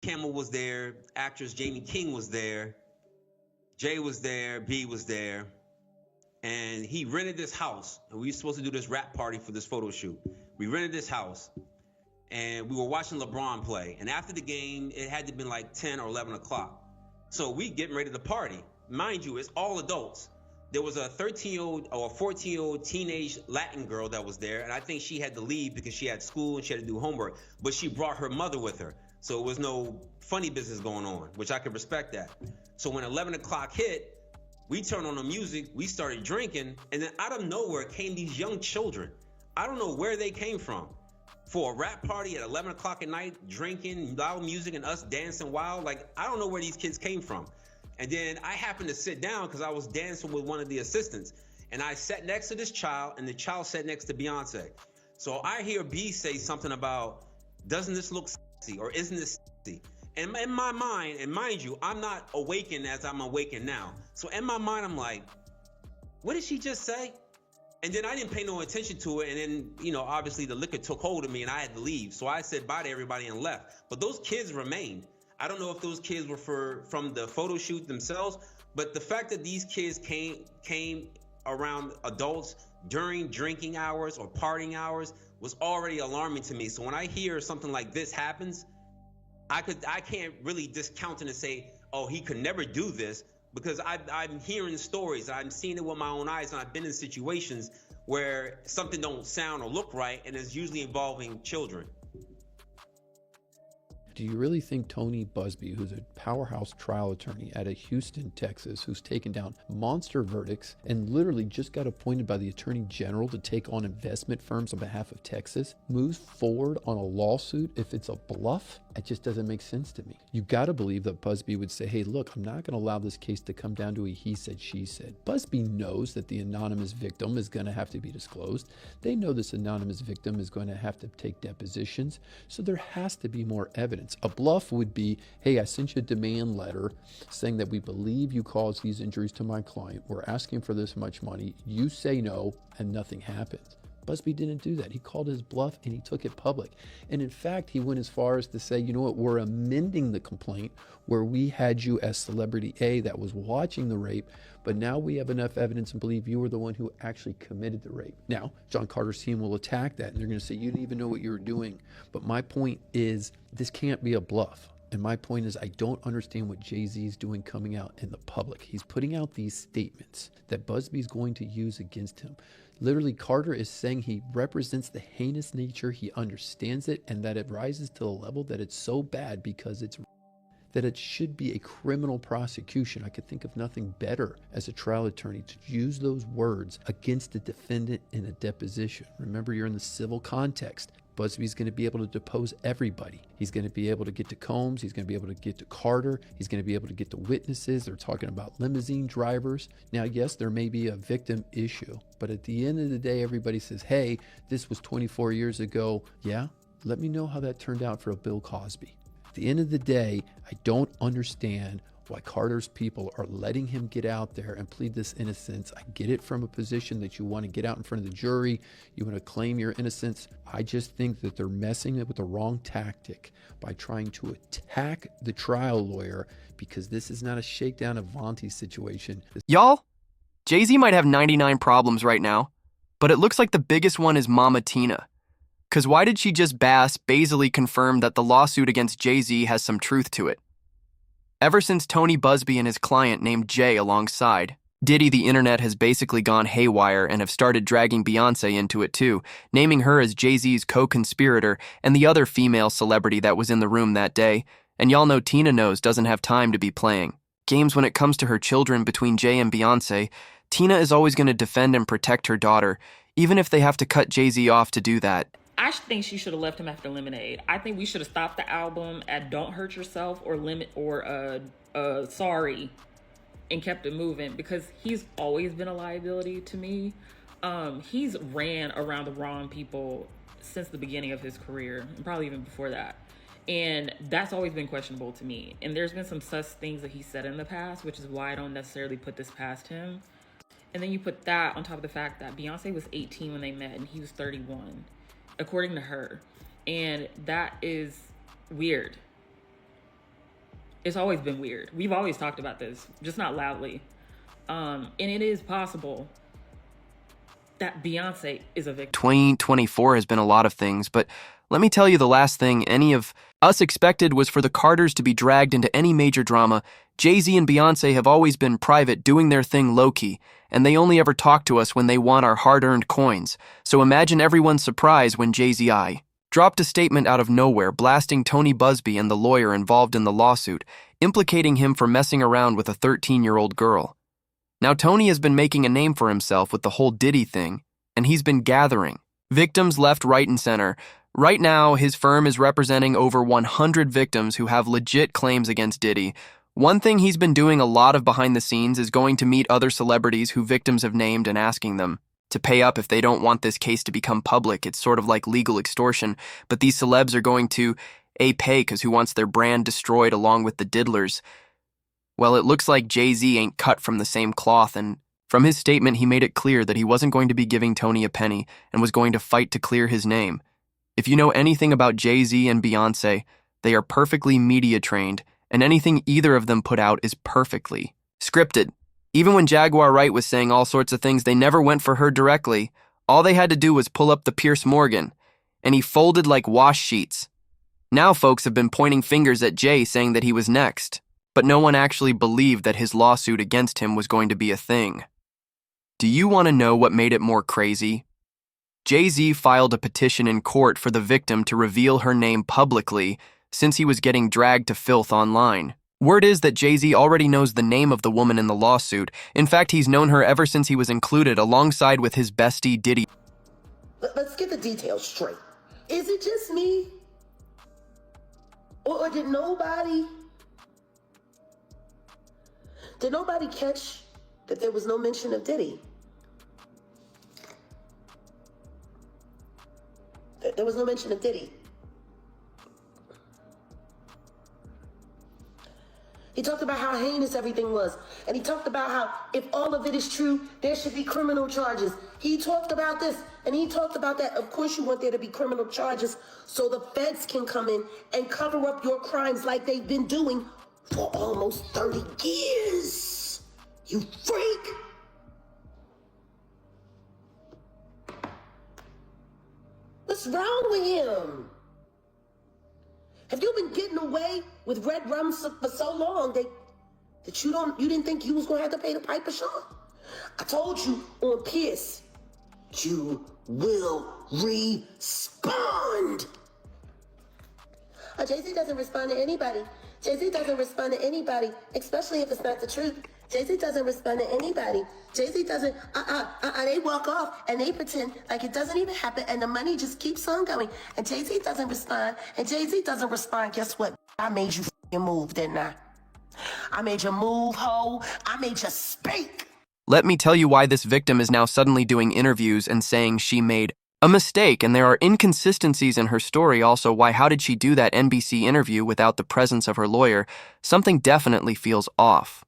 Campbell was there, actress Jamie King was there, Jay was there, B was there, and he rented this house. And we were supposed to do this rap party for this photo shoot. We rented this house, and we were watching LeBron play. And after the game, it had to be like 10 or 11 o'clock. So we getting ready to party. Mind you, it's all adults. There was a 13-year-old or a 14-year-old teenage Latin girl that was there, and I think she had to leave because she had school and she had to do homework. But she brought her mother with her. So it was no funny business going on, which I could respect that. So when 11 o'clock hit, we turned on the music, we started drinking, and then out of nowhere came these young children. I don't know where they came from. For a rap party at 11 o'clock at night, drinking, loud music, and us dancing wild, like, I don't know where these kids came from. And then I happened to sit down because I was dancing with one of the assistants. And I sat next to this child, and the child sat next to Beyonce. So I hear B say something about, doesn't this look sexy, or isn't this sexy? And in my mind, and mind you, I'm not awakened as I'm awakened now. So in my mind, I'm like, what did she just say? And then I didn't pay no attention to it. And then, obviously the liquor took hold of me and I had to leave. So I said bye to everybody and left. But those kids remained. I don't know if those kids were from the photo shoot themselves, but the fact that these kids came around adults during drinking hours or partying hours was already alarming to me. So when I hear something like this happens, I can't really discount it and say, oh, he could never do this, because I'm hearing stories, I'm seeing it with my own eyes, and I've been in situations where something don't sound or look right, and it's usually involving children. Do you really think Tony Buzbee, who's a powerhouse trial attorney out of Houston, Texas, who's taken down monster verdicts and literally just got appointed by the Attorney General to take on investment firms on behalf of Texas, moves forward on a lawsuit if it's a bluff? It just doesn't make sense to me. You got to believe that Buzbee would say, hey, look, I'm not going to allow this case to come down to a he said, she said. Buzbee knows that the anonymous victim is going to have to be disclosed. They know this anonymous victim is going to have to take depositions. So there has to be more evidence. A bluff would be, hey, I sent you a demand letter saying that we believe you caused these injuries to my client. We're asking for this much money. You say no, and nothing happens. Buzbee didn't do that. He called his bluff and he took it public. And in fact, he went as far as to say, you know what, we're amending the complaint where we had you as celebrity A that was watching the rape, but now we have enough evidence and believe you were the one who actually committed the rape. Now, John Carter's team will attack that and they're going to say, you didn't even know what you were doing. But my point is, this can't be a bluff. And my point is, I don't understand what Jay Z is doing coming out in the public. He's putting out these statements that Buzbee's going to use against him. Literally, Carter is saying he represents the heinous nature, he understands it, and that it rises to the level that it's so bad because it's that it should be a criminal prosecution. I could think of nothing better as a trial attorney to use those words against the defendant in a deposition. Remember, you're in the civil context. Buzbee's going to be able to depose everybody. He's going to be able to get to Combs. He's going to be able to get to Carter. He's going to be able to get to witnesses. They're talking about limousine drivers. Now, yes, there may be a victim issue, but at the end of the day, everybody says, hey, this was 24 years ago. Yeah, let me know how that turned out for a Bill Cosby. At the end of the day, I don't understand why Carter's people are letting him get out there and plead this innocence. I get it from a position that you want to get out in front of the jury, you want to claim your innocence. I just think that they're messing with the wrong tactic by trying to attack the trial lawyer, because this is not a shakedown of Vontae's situation. Y'all, Jay Z might have 99 problems right now, but it looks like the biggest one is Mama Tina. Cause why did she just basically confirm that the lawsuit against Jay Z has some truth to it? Ever since Tony Buzbee and his client named Jay alongside, Diddy, the internet has basically gone haywire and have started dragging Beyoncé into it too, naming her as Jay-Z's co-conspirator and the other female celebrity that was in the room that day. And y'all know Tina knows doesn't have time to be playing games when it comes to her children between Jay and Beyoncé. Tina is always going to defend and protect her daughter, even if they have to cut Jay-Z off to do that. I think she should have left him after Lemonade. I think we should have stopped the album at Don't Hurt Yourself or Sorry and kept it moving, because he's always been a liability to me. He's ran around the wrong people since the beginning of his career, and probably even before that. And that's always been questionable to me. And there's been some sus things that he said in the past, which is why I don't necessarily put this past him. And then you put that on top of the fact that Beyonce was 18 when they met and he was 31. According to her. And that is weird. It's always been weird. We've always talked about this, just not loudly. And it is possible that Beyonce is a victim. 2024 has been a lot of things, but let me tell you, the last thing any of us expected was for the Carters to be dragged into any major drama. Jay Z and Beyonce have always been private, doing their thing low-key, and they only ever talk to us when they want our hard-earned coins. So imagine everyone's surprise when Jay Z dropped a statement out of nowhere blasting Tony Busby and the lawyer involved in the lawsuit, implicating him for messing around with a 13-year-old girl. Now, Tony has been making a name for himself with the whole Diddy thing, and he's been gathering victims left, right, and center. Right now, his firm is representing over 100 victims who have legit claims against Diddy. One thing he's been doing a lot of behind the scenes is going to meet other celebrities who victims have named and asking them to pay up if they don't want this case to become public. It's sort of like legal extortion, but these celebs are going to pay because who wants their brand destroyed along with the diddlers? Well, it looks like Jay Z ain't cut from the same cloth, and from his statement, he made it clear that he wasn't going to be giving Tony a penny and was going to fight to clear his name. If you know anything about Jay Z and Beyonce, they are perfectly media trained, and anything either of them put out is perfectly scripted. Even when Jaguar Wright was saying all sorts of things, they never went for her directly. All they had to do was pull up the Piers Morgan, and he folded like wash sheets. Now folks have been pointing fingers at Jay, saying that he was next, but no one actually believed that his lawsuit against him was going to be a thing. Do you want to know what made it more crazy? Jay Z filed a petition in court for the victim to reveal her name publicly since he was getting dragged to filth online. Word is that Jay Z already knows the name of the woman in the lawsuit. In fact, he's known her ever since he was included alongside with his bestie Diddy. Let's get the details straight. Is it just me? Or did nobody catch that there was no mention of Diddy? There was no mention of Diddy. He talked about how heinous everything was. And he talked about how if all of it is true, there should be criminal charges. He talked about this and he talked about that. Of course you want there to be criminal charges so the feds can come in and cover up your crimes like they've been doing for almost 30 years. You freak. What's wrong with him? Have you been getting away with red rum for so long that you didn't think you was gonna have to pay the piper, Sean? I told you on Pierce, you will respond. Jay Z doesn't respond to anybody. Jay Z doesn't respond to anybody, especially if it's not the truth. Jay Z doesn't respond to anybody. Jay Z doesn't, they walk off and they pretend like it doesn't even happen and the money just keeps on going. And Jay Z doesn't respond. And Jay Z doesn't respond. Guess what? I made you move, didn't I? I made you move, ho. I made you speak. Let me tell you why this victim is now suddenly doing interviews and saying she made a mistake, and there are inconsistencies in her story. Also, how did she do that NBC interview without the presence of her lawyer? Something definitely feels off.